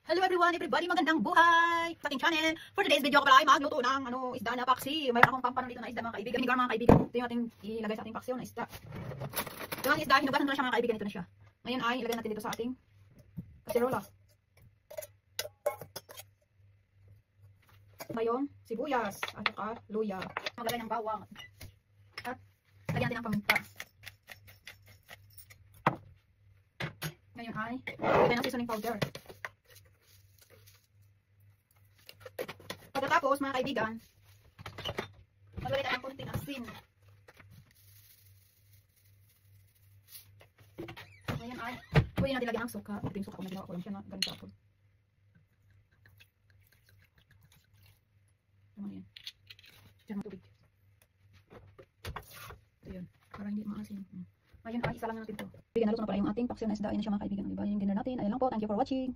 Hello everybody, magandang buhay sa ating channel. For today's video ko pala ay magluto ng isda na paksi. Mayroon akong pampano dito na isda mga kaibigan. Vinegar mga kaibigan. Ito yung ating ilagay sa ating paksiw na isda. Ito ang isda, hinugasan ko na siya mga kaibigan. Ito na siya. Ngayon ay ilagay natin dito sa ating kasirola. Bayong, sibuyas, at saka luya. Maglagay ng bawang. At lagyan natin ng paminta. Ngayon ay ilagay ng seasoning powder. Pagkatapos mga kaibigan, maglagay tayo ng konting asin. Ngayon ay pwede natin lagyan ng suka. Ito yung suka ko na ginawa ko lang siya na ganito ako. Tama yan. Diyan ang tubig. Ito yun. Para hindi maasin. Ngayon ay isa lang natin ito. Naluto na pala yung ating paksiw na isda. Ayan siya mga kaibigan. Diba? Yung dinner natin. Ayan lang po. Thank you for watching.